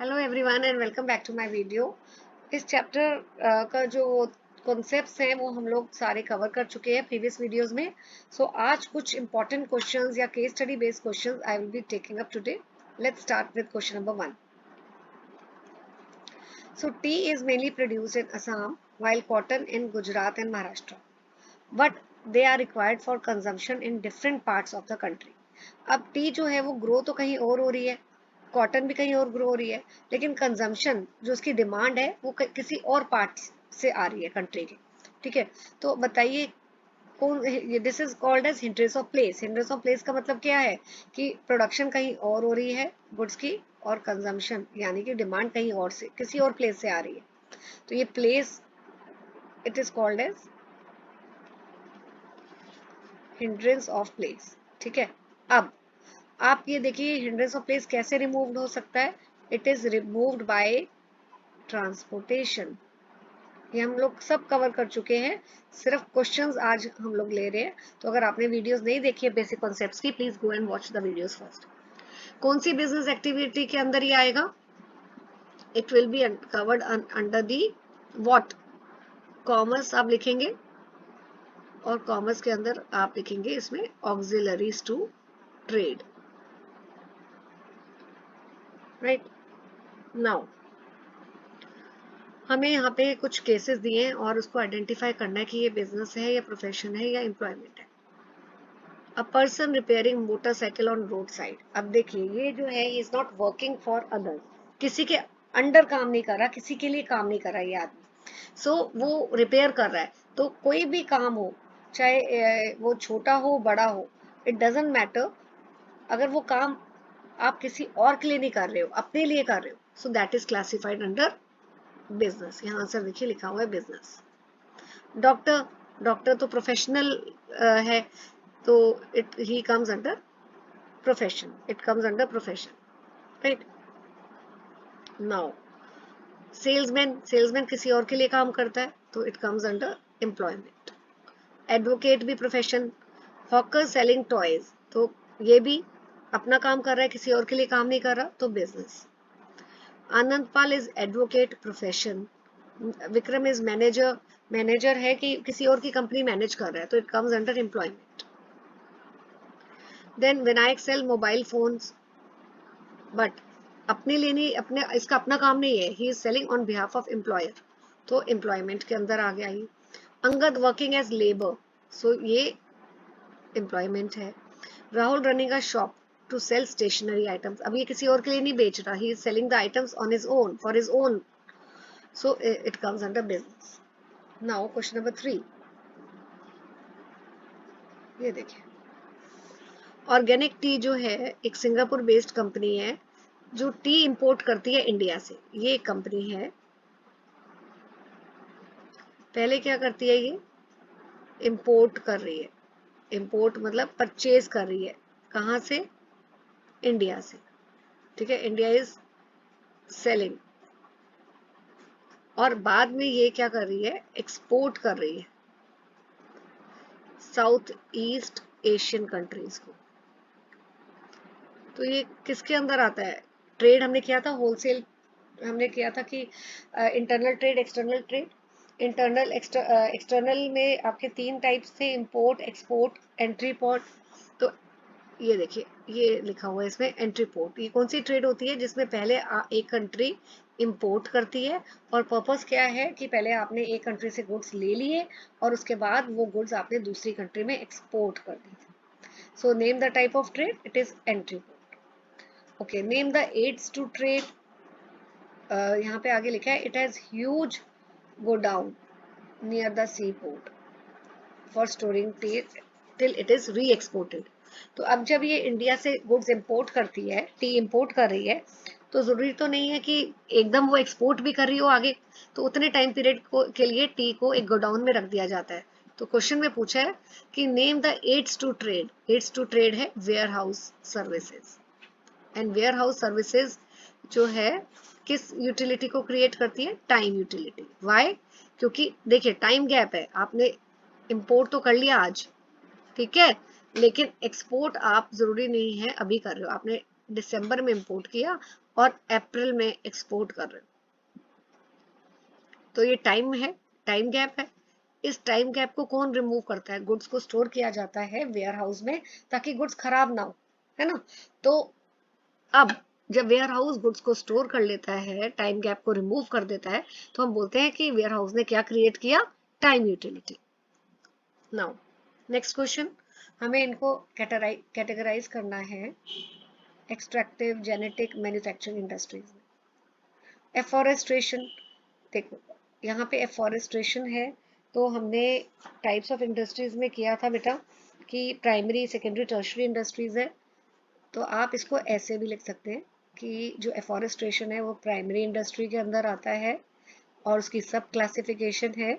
Hello everyone and welcome back to my video. इस chapter का जो कॉन्सेप्ट्स हैं वो हम लोग सारे कवर कर चुके हैं प्रीवियस वीडियोस में। आज कुछ इंपॉर्टेंट क्वेश्चंस या case study based questions I will be taking up today. Let's start with question number 1। T is mainly produced in Assam while cotton in Gujarat and Maharashtra, but they are required for consumption in different parts of the country. अब T जो है वो grow तो कहीं और हो रही है, कॉटन भी कहीं और ग्रो हो रही है, लेकिन कंजम्पशन जो उसकी डिमांड है वो किसी और पार्ट से आ रही है कंट्री के। ठीक है, तो बताइए कौन। This is called as hindrance of place. Hindrance of place का मतलब क्या है कि प्रोडक्शन कहीं और हो रही है गुड्स की, और कंजम्पशन यानी कि डिमांड कहीं और से किसी और प्लेस से आ रही है। तो ये place it is called as hindrance of place. ठीक है, अब आप ये देखिए हिंड्रेंस ऑफ प्लेस कैसे रिमूव्ड हो सकता है। It is removed by transportation. ये हम लोग सब कवर कर चुके हैं, सिर्फ क्वेश्चंस आज हम लोग ले रहे हैं। तो अगर आपने वीडियोस नहीं देखी है बेसिक कॉन्सेप्ट्स की, please go and watch the videos first. कौन सी बिजनेस एक्टिविटी के अंदर ये आएगा? It will be covered under the what? Commerce आप लिखेंगे, और कॉमर्स के अंदर आप लिखेंगे इसमें auxiliaries to trade. Right now हमें यहाँ पे कुछ केसेस दिए हैं और उसको आइडेंटिफाई करना है कि ये बिजनेस है या प्रोफेशन है या एम्प्लॉयमेंट है। A person repairing motorcycle on road side. अब देखिए ये जो है is not working for others, किसी के अंडर काम नहीं कर रहा, किसी के लिए काम नहीं कर रहा ये आदमी। वो रिपेयर कर रहा है। तो कोई भी काम हो, चाहे वो छोटा हो बड़ा हो, इट डजेंट मैटर। अगर वो काम आप किसी और के लिए नहीं कर रहे हो, अपने लिए कर रहे हो, so that is classified under business. यहाँ आंसर देखिए लिखा हुआ है बिजनेस। डॉक्टर, डॉक्टर तो प्रोफेशनल है, तो it he comes under profession, it comes under profession. Right now salesman, salesman किसी और के लिए काम करता है तो it comes under employment. Advocate भी प्रोफेशन। हॉकर सेलिंग टॉयज, तो ये भी अपना काम कर रहा है, किसी और के लिए काम नहीं कर रहा, तो business. Anand Pal is advocate profession. Vikram is manager, manager है कि किसी और की कंपनी मैनेज कर रहा है, तो it comes under employment. Then Vinayak sell mobile phones, but अपने लिए नहीं, अपने इसका अपना काम नहीं है, he is selling on behalf of employer, तो एम्प्लॉयमेंट के अंदर आ गया ही। Angad working as labour, so ये एम्प्लॉयमेंट है। Rahul running a shop to sell stationery items, अब ये किसी और के लिए नहीं बेच रहा, he is selling the items on his own for his own, so it comes under business. Now question number 3, ये देखिए ऑर्गेनिक टी जो है एक सिंगापुर बेस्ड कंपनी है जो टी इंपोर्ट करती है इंडिया से। ये एक कंपनी है, पहले क्या करती है, ये इंपोर्ट कर रही है। इंपोर्ट मतलब परचेज कर रही है, कहाँ से? इंडिया से। ठीक है, इंडिया इज सेलिंग, और बाद में ये क्या कर रही है, एक्सपोर्ट कर रही है साउथ ईस्ट एशियन कंट्रीज को। तो ये किसके अंदर आता है? ट्रेड हमने किया था, होलसेल हमने किया था कि internal trade, external trade. Internal external में आपके 3 टाइप्स थे, इंपोर्ट, एक्सपोर्ट, एंट्री पोर्ट। तो ये देखिए ये लिखा हुआ है इसमें एंट्री पोर्ट। ये कौन सी ट्रेड होती है जिसमें पहले एक कंट्री इंपोर्ट करती है, और पर्पस क्या है कि पहले आपने एक कंट्री से गुड्स ले लिए और उसके बाद वो गुड्स आपने दूसरी कंट्री में एक्सपोर्ट कर दी थी। So name the type of trade, it is entry port. Okay, name the aids to trade. यहाँ पे आगे लिखा है it has huge godown near the sea port for storing tea till it is re exported. तो अब जब ये India से गुड्स इंपोर्ट करती है, टी इंपोर्ट कर रही है, तो जरूरी तो नहीं है कि एकदम वो एक्सपोर्ट भी कर रही हो आगे, तो उतने टाइम पीरियड के लिए टी को एक गोडाउन में रख दिया जाता है। तो क्वेश्चन में पूछा है कि name the aids to trade. Aids to trade है warehouse services, and warehouse services जो है किस यूटिलिटी को क्रिएट करती है? Time utility. वाई? क्योंकि देखिए टाइम गैप है, आपने इंपोर्ट तो कर लिया आज, ठीक है, लेकिन एक्सपोर्ट आप जरूरी नहीं है अभी कर रहे हो, आपने दिसंबर में इंपोर्ट किया और अप्रैल में एक्सपोर्ट कर रहे हो, तो ये टाइम है, टाइम गैप है। इस टाइम गैप को कौन रिमूव करता है? गुड्स को स्टोर किया जाता है वेयर हाउस में ताकि गुड्स खराब ना हो, है ना। तो अब जब वेयर हाउस गुड्स को स्टोर कर लेता है, टाइम गैप को रिमूव कर देता है, तो हम बोलते हैं कि वेयर हाउस ने क्या क्रिएट किया? Time utility. Now next question, हमें इनको कैटेगराइज करना है एक्सट्रैक्टिव, जेनेटिक, मैन्युफैक्चरिंग इंडस्ट्रीज में। एफॉरेस्ट्रेशन, देखो यहाँ पे एफॉरेस्ट्रेशन है, तो हमने टाइप्स ऑफ इंडस्ट्रीज में किया था बेटा कि प्राइमरी, सेकेंडरी, टर्शरी इंडस्ट्रीज है। तो आप इसको ऐसे भी लिख सकते हैं कि जो एफॉरेस्ट्रेशन है वो प्राइमरी इंडस्ट्री के अंदर आता है और उसकी सब क्लासिफिकेशन है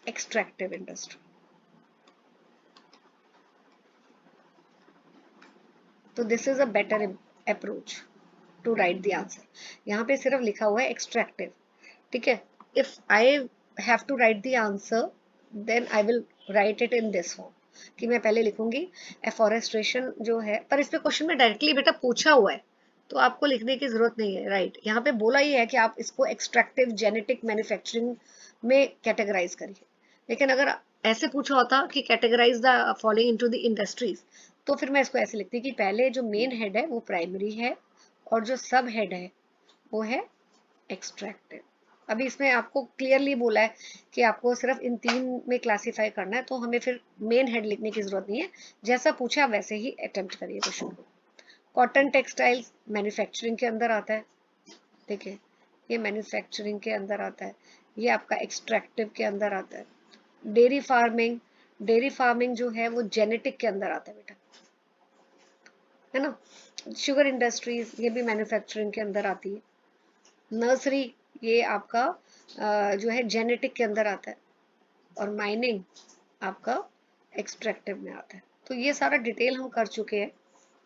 एक्सट्रैक्टिव इंडस्ट्री। तो this is a better approach to write the answer. यहाँ पे सिर्फ लिखा हुआ है एक्सट्रैक्टिव, ठीक है। If I have to write the answer then I will write it in this form, कि मैं पहले लिखूंगी एफॉरेस्ट्रेशन जो है, पर इस पे क्वेश्चन में डायरेक्टली बेटा पूछा हुआ है तो आपको लिखने की जरूरत नहीं है, राइट। यहाँ पे बोला ही है कि आप इसको एक्सट्रैक्टिव, जेनेटिक, मैन्युफैक्चरिंग में कैटेगराइज करिए। लेकिन अगर ऐसे पूछा होता कि categorise the following into the industries, तो फिर मैं इसको ऐसे लिखती कि पहले जो मेन हेड है वो प्राइमरी है और जो सब हेड है वो है एक्सट्रैक्टिव। अभी इसमें आपको क्लियरली बोला है कि आपको सिर्फ इन तीन में क्लासिफाई करना है, तो हमें फिर मेन हेड लिखने की जरूरत नहीं है, जैसा पूछा वैसे ही अटेम्प्ट करिए क्वेश्चन को। कॉटन टेक्सटाइल्स मैन्युफैक्चरिंग के अंदर आता है, ठीक है, ये मैन्युफैक्चरिंग के अंदर आता है, ये आपका एक्सट्रैक्टिव के अंदर आता है। डेयरी फार्मिंग, डेयरी फार्मिंग जो है वो जेनेटिक के अंदर आता है बेटा, है ना। शुगर इंडस्ट्रीज ये भी मैन्युफैक्चरिंग के अंदर आती है। नर्सरी ये आपका जो है जेनेटिक के अंदर आता है, और माइनिंग आपका एक्सट्रैक्टिव में आता है। तो ये सारा डिटेल हम कर चुके हैं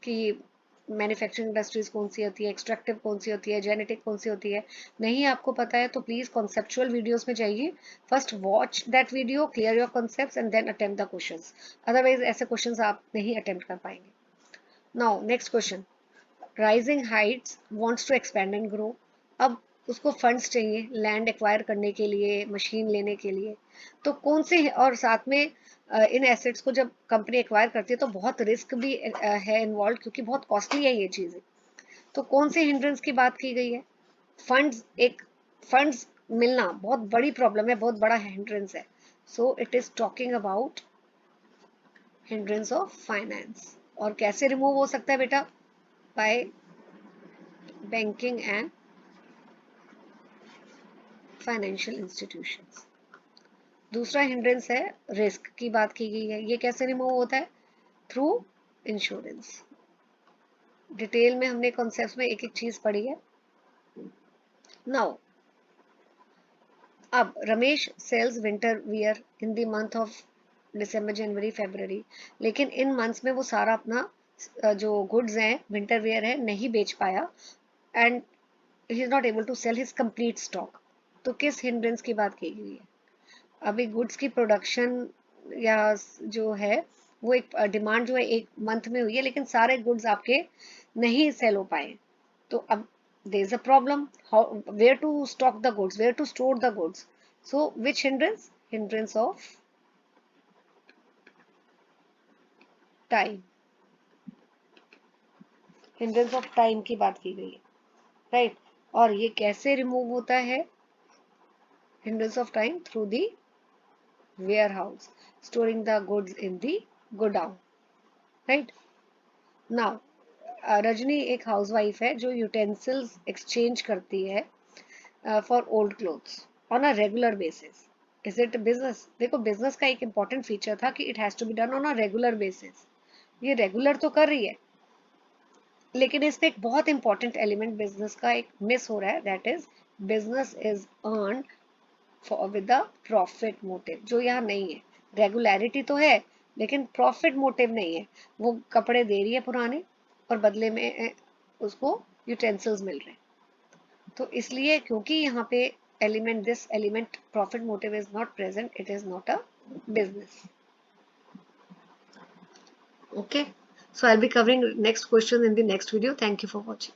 कि मैन्युफैक्चरिंग इंडस्ट्रीज कौन सी होती है, एक्सट्रैक्टिव कौन सी होती है, जेनेटिक कौन सी होती है। नहीं आपको पता है तो प्लीज कॉन्सेप्चुअल वीडियोस में जाइए, first watch that video, clear your concepts and then attempt the questions, otherwise ऐसे क्वेश्चंस आप नहीं अटेम्प्ट कर पाएंगे। Now next question, rising heights wants to expand and grow. अब उसको फंड्स चाहिए लैंड एक्वायर करने के लिए, मशीन लेने के लिए, तो कौन से, और साथ में इन एसेट्स को जब कंपनी एक्वायर करती है तो बहुत रिस्क भी है इन्वॉल्व, क्योंकि बहुत कॉस्टली है ये चीजें। तो कौन से हिंड्रेंस की बात की गई है? फंड्स, एक फंड्स मिलना बहुत बड़ी प्रॉब्लम है, बहुत बड़ा हिंड्रेंस है। So it is talking about hindrance of finance. और कैसे रिमूव हो सकता है बेटा? By banking and financial institutions. दूसरा हिंड्रेंस है, रिस्क की बात की गई है, ये कैसे रिमूव होता है? Through insurance. डिटेल में हमने कॉन्सेप्ट्स में एक एक चीज पढ़ी है। नाउ अब Ramesh sells winter wear in the month of December, January, February, लेकिन इन मंथ्स में वो सारा अपना जो गुड्स हैं, विंटर वियर है, नहीं बेच पाया, and he is not able to sell his complete stock. तो किस हिंड्रेंस की बात की गई है? अभी गुड्स की प्रोडक्शन या जो है वो एक डिमांड जो है एक मंथ में हुई है, लेकिन सारे गुड्स आपके नहीं सेल हो पाए, तो अब there is a problem, how, where to stock the goods, where to store the goods. So which hindrance? Hindrance of time, hindrance of time की बात की गई है, राइट। और ये कैसे रिमूव होता है? hindrance of time through the warehouse, storing the goods in the godown, right। now Rajni एक हाउसवाइफ है जो यूटेंसिल्स एक्सचेंज करती है for old clothes on a regular basis. Is it business? देखो बिजनेस का एक इंपॉर्टेंट फीचर था कि it has to be done on a regular basis. ये रेगुलर तो कर रही है, लेकिन इसमें एक बहुत इंपॉर्टेंट एलिमेंट बिजनेस का एक मिस हो रहा है, that is business is earn for with the profit motive, जो यहाँ नहीं है। रेगुलरिटी तो है लेकिन प्रॉफिट मोटिव नहीं है। वो कपड़े दे रही है पुराने और बदले में उसको यूटेंसिल्स मिल रहे हैं। तो इसलिए क्योंकि यहाँ पे element, this element profit motive is not present, it is not a business. Okay, So I'll be covering next question in the next video. Thank you for watching.